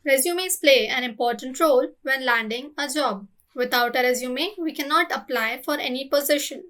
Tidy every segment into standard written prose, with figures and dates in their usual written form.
Resumes play an important role when landing a job. Without a resume, we cannot apply for any position.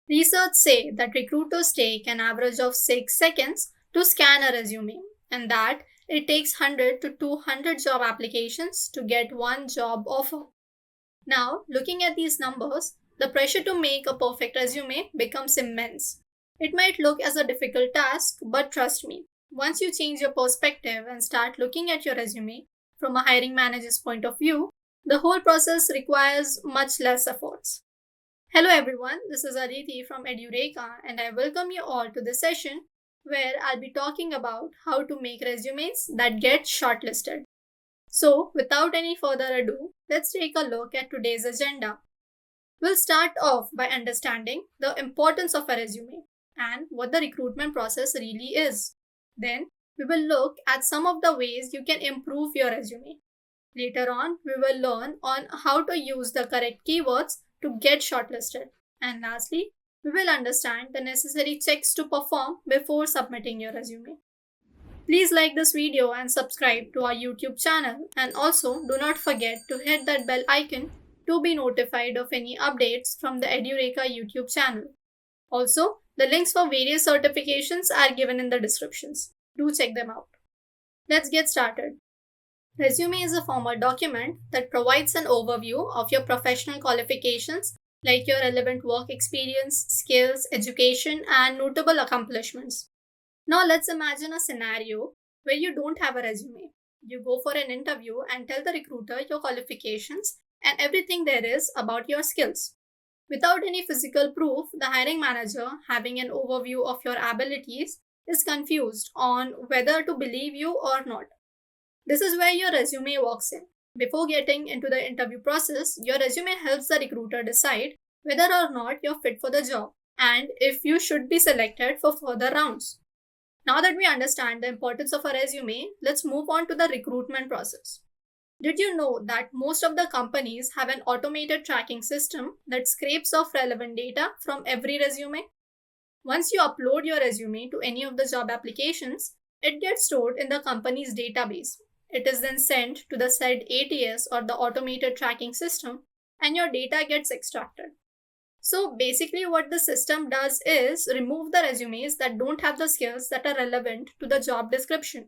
Research say that recruiters take an average of 6 seconds to scan a resume, and that it takes 100 to 200 job applications to get one job offer. Now, looking at these numbers, the pressure to make a perfect resume becomes immense. It might look as a difficult task, but trust me, once you change your perspective and start looking at your resume from a hiring manager's point of view, the whole process requires much less efforts. Hello everyone, this is Aditi from Edureka and I welcome you all to this session where I'll be talking about how to make resumes that get shortlisted. So, without any further ado, let's take a look at today's agenda. We'll start off by understanding the importance of a resume and what the recruitment process really is. Then, we will look at some of the ways you can improve your resume. Later on, we will learn on how to use the correct keywords to get shortlisted. And lastly, we will understand the necessary checks to perform before submitting your resume. Please like this video and subscribe to our YouTube channel, and also do not forget to hit that bell icon to be notified of any updates from the Edureka YouTube channel. Also, the links for various certifications are given in the descriptions. Do check them out. Let's get started. Resume is a formal document that provides an overview of your professional qualifications like your relevant work experience, skills, education, and notable accomplishments. Now let's imagine a scenario where you don't have a resume. You go for an interview and tell the recruiter your qualifications and everything there is about your skills. Without any physical proof, the hiring manager, having an overview of your abilities, is confused on whether to believe you or not. This is where your resume walks in. Before getting into the interview process, your resume helps the recruiter decide whether or not you're fit for the job and if you should be selected for further rounds. Now that we understand the importance of a resume, let's move on to the recruitment process. Did you know that most of the companies have an automated tracking system that scrapes off relevant data from every resume? Once you upload your resume to any of the job applications, it gets stored in the company's database. It is then sent to the said ATS or the automated tracking system, and your data gets extracted. So basically what the system does is remove the resumes that don't have the skills that are relevant to the job description.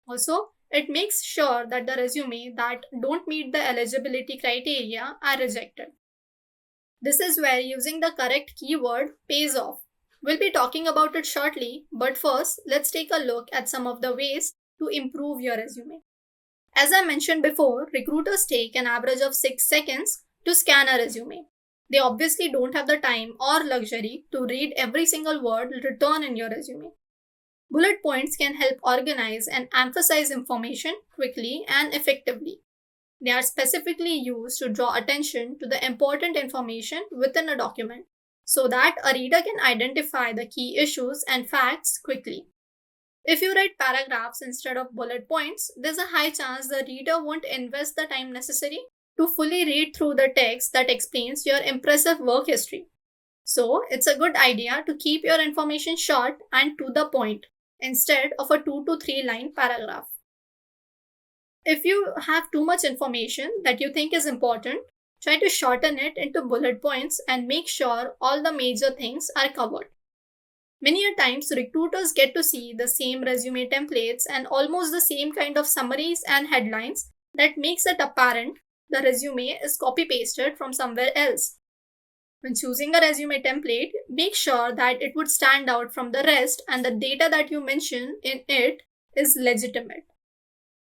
Also, it makes sure that the resume that don't meet the eligibility criteria are rejected. This is where using the correct keyword pays off. We'll be talking about it shortly, but first, let's take a look at some of the ways to improve your resume. As I mentioned before, recruiters take an average of 6 seconds to scan a resume. They obviously don't have the time or luxury to read every single word written in your resume. Bullet points can help organize and emphasize information quickly and effectively. They are specifically used to draw attention to the important information within a document so that a reader can identify the key issues and facts quickly. If you write paragraphs instead of bullet points, there's a high chance the reader won't invest the time necessary to fully read through the text that explains your impressive work history. So, it's a good idea to keep your information short and to the point instead of a 2 to 3 line paragraph. If you have too much information that you think is important, try to shorten it into bullet points and make sure all the major things are covered. Many a times, recruiters get to see the same resume templates and almost the same kind of summaries and headlines that makes it apparent the resume is copy-pasted from somewhere else. When choosing a resume template, make sure that it would stand out from the rest and the data that you mention in it is legitimate.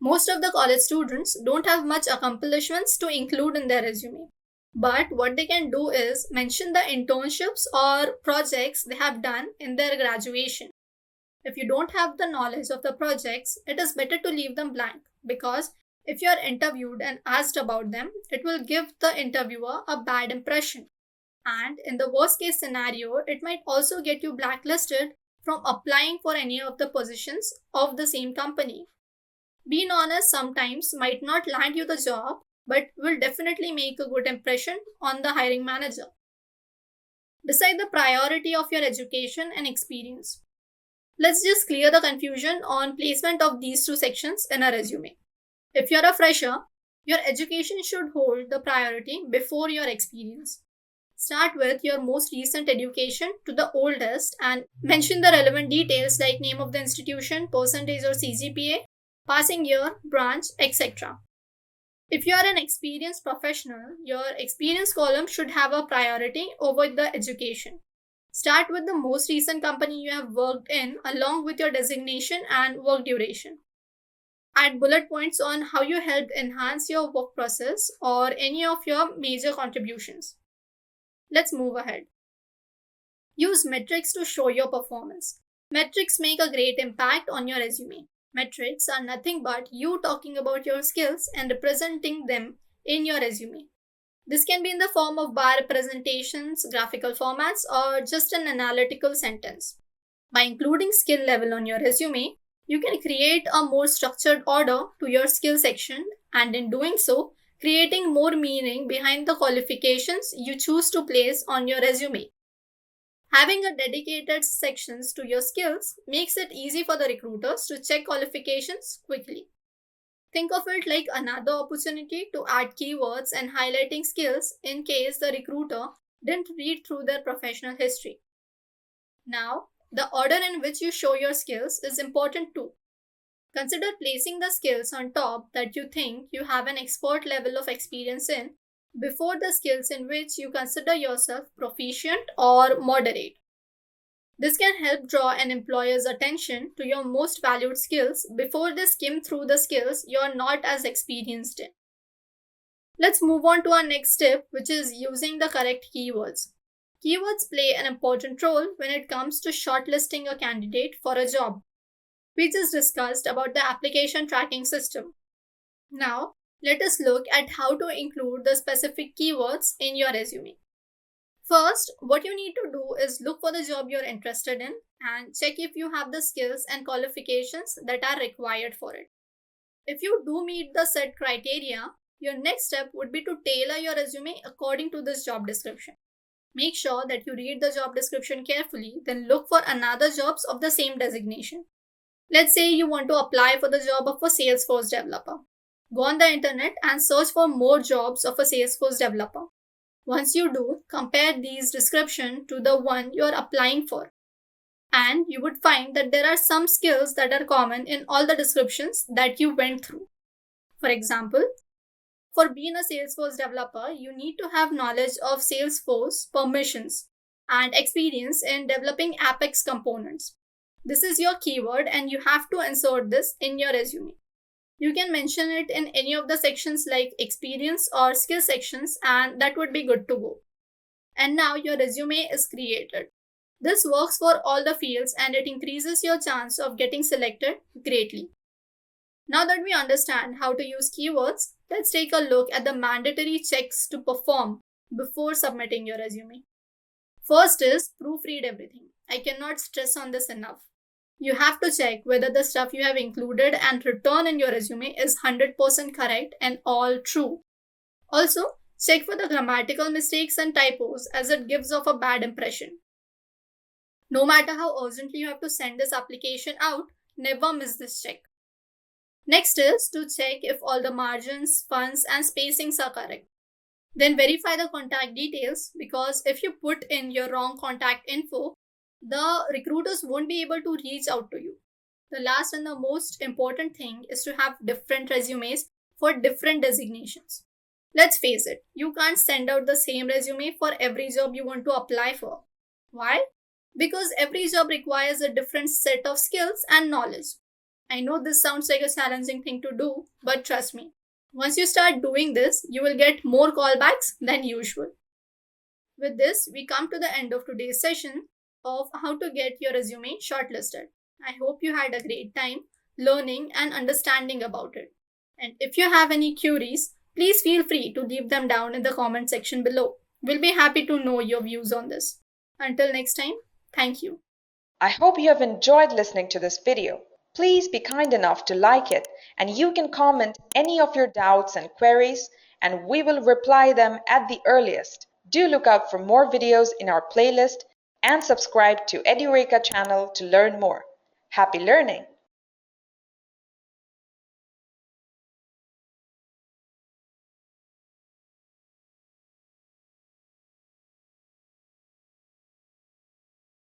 Most of the college students don't have much accomplishments to include in their resume. But what they can do is mention the internships or projects they have done in their graduation. If you don't have the knowledge of the projects, it is better to leave them blank because if you are interviewed and asked about them, it will give the interviewer a bad impression. And in the worst case scenario, it might also get you blacklisted from applying for any of the positions of the same company. Being honest sometimes might not land you the job, but will definitely make a good impression on the hiring manager. Decide the priority of your education and experience. Let's just clear the confusion on placement of these two sections in a resume. If you're a fresher, your education should hold the priority before your experience. Start with your most recent education to the oldest and mention the relevant details like name of the institution, percentage or CGPA, passing year, branch, etc. If you are an experienced professional, your experience column should have a priority over the education. Start with the most recent company you have worked in along with your designation and work duration. Add bullet points on how you helped enhance your work process or any of your major contributions. Let's move ahead. Use metrics to show your performance. Metrics make a great impact on your resume. Metrics are nothing but you talking about your skills and representing them in your resume. This can be in the form of bar representations, graphical formats, or just an analytical sentence. By including skill level on your resume, you can create a more structured order to your skill section, and in doing so, creating more meaning behind the qualifications you choose to place on your resume. Having a dedicated sections to your skills makes it easy for the recruiters to check qualifications quickly. Think of it like another opportunity to add keywords and highlighting skills in case the recruiter didn't read through their professional history. Now, the order in which you show your skills is important too. Consider placing the skills on top that you think you have an expert level of experience in before the skills in which you consider yourself proficient or moderate. This can help draw an employer's attention to your most valued skills before they skim through the skills you are not as experienced in. Let's move on to our next step, which is using the correct keywords. Keywords play an important role when it comes to shortlisting a candidate for a job. We just discussed about the application tracking system. Now, let us look at how to include the specific keywords in your resume. First, what you need to do is look for the job you're interested in and check if you have the skills and qualifications that are required for it. If you do meet the set criteria, your next step would be to tailor your resume according to this job description. Make sure that you read the job description carefully, then look for another jobs of the same designation. Let's say you want to apply for the job of a Salesforce developer. Go on the internet and search for more jobs of a Salesforce developer. Once you do, compare these descriptions to the one you are applying for. And you would find that there are some skills that are common in all the descriptions that you went through. For example, for being a Salesforce developer, you need to have knowledge of Salesforce permissions and experience in developing Apex components. This is your keyword and you have to insert this in your resume. You can mention it in any of the sections like experience or skill sections, and that would be good to go. And now your resume is created. This works for all the fields and it increases your chance of getting selected greatly. Now that we understand how to use keywords, let's take a look at the mandatory checks to perform before submitting your resume. First is proofread everything. I cannot stress on this enough. You have to check whether the stuff you have included and written in your resume is 100% correct and all true. Also, check for the grammatical mistakes and typos as it gives off a bad impression. No matter how urgently you have to send this application out, never miss this check. Next is to check if all the margins, fonts and spacings are correct. Then verify the contact details, because if you put in your wrong contact info, the recruiters won't be able to reach out to you. The last and the most important thing is to have different resumes for different designations. Let's face it, you can't send out the same resume for every job you want to apply for. Why? Because every job requires a different set of skills and knowledge. I know this sounds like a challenging thing to do, but trust me, once you start doing this, you will get more callbacks than usual. With this, we come to the end of today's session of how to get your resume shortlisted. I hope you had a great time learning and understanding about it. And if you have any queries, please feel free to leave them down in the comment section below. We'll be happy to know your views on this. Until next time, thank you. I hope you have enjoyed listening to this video. Please be kind enough to like it, and you can comment any of your doubts and queries, and we will reply them at the earliest. Do look out for more videos in our playlist and subscribe to Edureka channel to learn more. Happy learning!